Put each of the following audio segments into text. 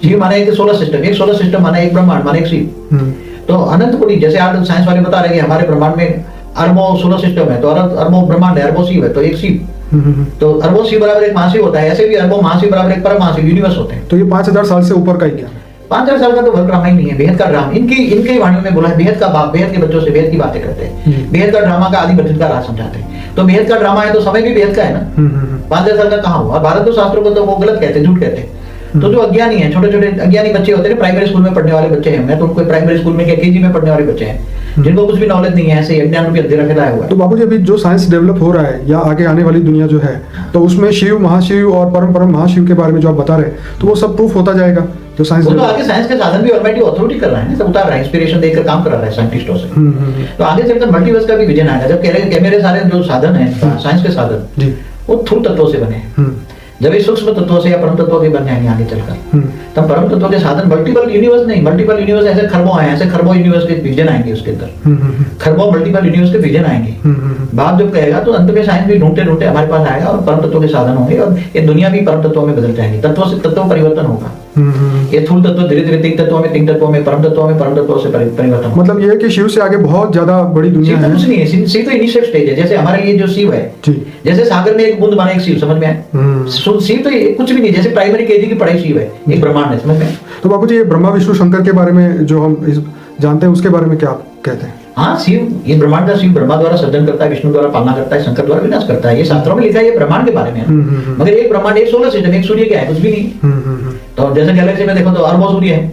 जीव माने एक सोलर सिस्टम माने एक ब्रह्मांड माने एक शिव। तो अनंत कोटि, जैसे आप साइंस वाले बता रहे हैं हमारे ब्रह्मांड में अरबों सोलर सिस्टम है, तो अरबों ब्रह्मांड है, अरबों शिव है, तो एक शिव, तो अरबों शिव बराबर एक महाशिव होता है। ऐसे भी अरबों महाशिव बराबर एक परम महाशिव यूनिवर्स होते हैं। तो ये 5000 साल से ऊपर का ही क्या? 5000 साल का तो वर्ल्ड ड्रामा ही नहीं है, बेहद का ड्रामा। इनके वाणियों में बोला है बेहद का बाप, बेहद के बच्चों से बेहद की बातें करते हैं, बेहद का ड्रामा का आदि बचत का राज समझाते हैं। तो बेहद का ड्रामा है तो समय भी बेहद का है ना। 5000 साल का कहाँ हुआ? भारत तो शास्त्रों को तो वो गलत कहते हैं, झूठ कहते हैं। तो जो अज्ञानी है, छोटे छोटे अज्ञानी बच्चे होते हैं, प्राइमरी स्कूल में पढ़ने वाले बच्चे हैं, मैं तो उनको प्राइमरी स्कूल में केजी में पढ़ने वाले बच्चे हैं जिनको कुछ भी नॉलेज नहीं है, ऐसे अज्ञान रूपी अंधेरा फैलाया हुआ है। तो बाबूजी अभी जो साइंस डेवलप हो रहा है या आगे आने वाली दुनिया जो है, तो उसमें शिव, महाशिव और परम महाशिव के बारे में जो आप बता रहे हैं, तो वो सब प्रूफ होता जाएगा जो साइंस। वो तो आगे साइंस के साधन भी ऑलरेडी अथॉरिटी कर रहा है, सब उतार रहा है, इंस्पिरेशन देकर काम करा रहा है साइंटिस्टों से। तो आगे चलकर मल्टीवर्स का भी विजन आएगा, जब कैमरे सारे जो साधन है साइंस के साधन वो थूल तत्वों से बने। जब ये सूक्ष्म तत्वों से या परम तत्वों के बन जाएंगे आगे चलकर, तब परम तत्वों के साधन मल्टीपल यूनिवर्स नहीं, मल्टीपल यूनिवर्स ऐसे खरबों हैं, ऐसे खरबों यूनिवर्स के विजन आएंगे उसके अंदर, खरबों मल्टीपल यूनिवर्स के विजन आएंगे। बाप जब कहेगा तो अंत में साइंस भी ढूंढते ढूंढते हमारे पास आएगा और परम तत्वों के साधन होंगे और ये दुनिया भी परम तत्वों में बदल जाएंगी। तत्वों से तत्व परिवर्तन होगा। ये स्थूल तत्व धीरे धीरे तीन तत्वों में परम तत्वों से परिवर्तन। मतलब ये है कि शिव से आगे बहुत ज्यादा बड़ी दुनिया है। कुछ नहीं है, शिव तो इनिशियल स्टेज है। जैसे हमारे लिए जो शिव है, जैसे सागर में एक बूंद माने एक शिव, समझ में आए? शिव तो कुछ भी नहीं, जैसे प्राइमरी केजी की पढ़ाई शिव है, एक ब्रह्मांड है, समझ में? तो बाबू जी ये ब्रह्मा विष्णु शंकर के बारे में जो हम जानते हैं उसके बारे में क्या आप कहते हैं? हाँ, शिव, ये ब्रह्मांड का शिव ब्रह्मा द्वारा सृजन करता है, विष्णु द्वारा पालना करता है, शंकर द्वारा विनाश करता है। ये शास्त्रों में लिखा है, ये ब्रह्मांड के बारे में है। मगर एक ब्रह्मांड, एक सोलर सिस्टम, एक सूर्य क्या है? कुछ भी नहीं। तो जैसे गैलेक्सी में देखो तो अरबों सूर्य है,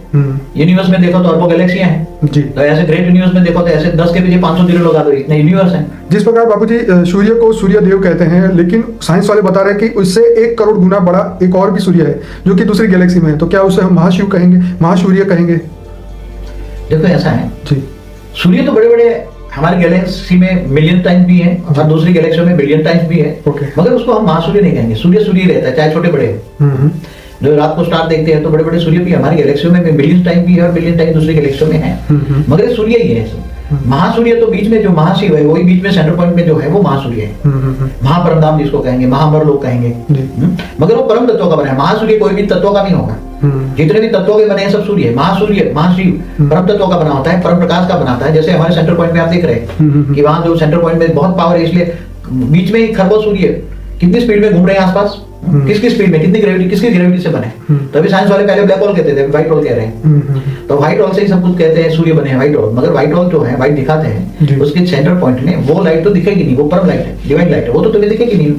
यूनिवर्स में देखो तो अरबों गैलेक्सियां हैं। तो ऐसे ग्रेट यूनिवर्स में देखो तो ऐसे 10 के पीछे 500 जीरो लगा दो, इतने यूनिवर्स हैं। जिस प्रकार बाबूजी सूर्य को सूर्य देव कहते हैं, लेकिन साइंस वाले बता रहे हैं कि उससे 1 करोड़ गुना बड़ा एक और भी सूर्य है जो कि दूसरी गैलेक्सी में है। तो क्या उसे हम महाशिव कहेंगे, महासूर्य कहेंगे? देखो ऐसा है जी, सूर्य तो बड़े बड़े हमारी गैलेक्सी में मिलियन टाइम्स भी है और दूसरी गैलेक्सियों में बिलियन टाइम्स भी है। मगर उसको हम महासूर्य नहीं कहेंगे। सूर्य सूर्य रहता है, चाहे छोटे बड़े। जो रात को स्टार देखते हैं तो बड़े बड़े सूर्य भी हमारी गैलेक्सियों में बिलियन टाइम भी है और बिलियन टाइम दूसरी गैलेक्सियों में है। मगर सूर्य ही है। महासूर्य तो बीच में जो महाशिव है वही बीच में सेंटर पॉइंट में जो है वो महासूर्य है। महापरमधाम जिसको कहेंगे, महाअमर लोग कहेंगे। मगर वो परम तत्वों का बना है। महासूर्य कोई भी तत्वों का नहीं होगा। जितने भी तत्वों के बने हैं सब सूर्य है। महासूर्य, महाशिव परम तत्वों का बना होता है, परम प्रकाश का बनाता है। जैसे हमारे सेंटर पॉइंट में आप देख रहे हैं कि वहां जो सेंटर पॉइंट में बहुत पावर है, इसलिए बीच में ही खरबों सूर्य कितनी स्पीड में घूम रहे हैं आसपास, किसकी स्पीड में, कितनी ग्रेविटी, किसकी ग्रेविटी से बने। तो अभी साइंस वाले पहले ब्लैक होल कहते थे, व्हाइट होल कह रहे हैं। तो व्हाइट होल से ही सब कुछ कहते हैं, सूर्य बने हैं व्हाइट होल। मगर व्हाइट होल जो है व्हाइट दिखाते हैं, उसके सेंटर पॉइंट में वो लाइट तो दिखेगी नहीं, वो परम लाइट है, डिवाइन लाइट है, वो तो तुम्हें दिखेगी नहीं।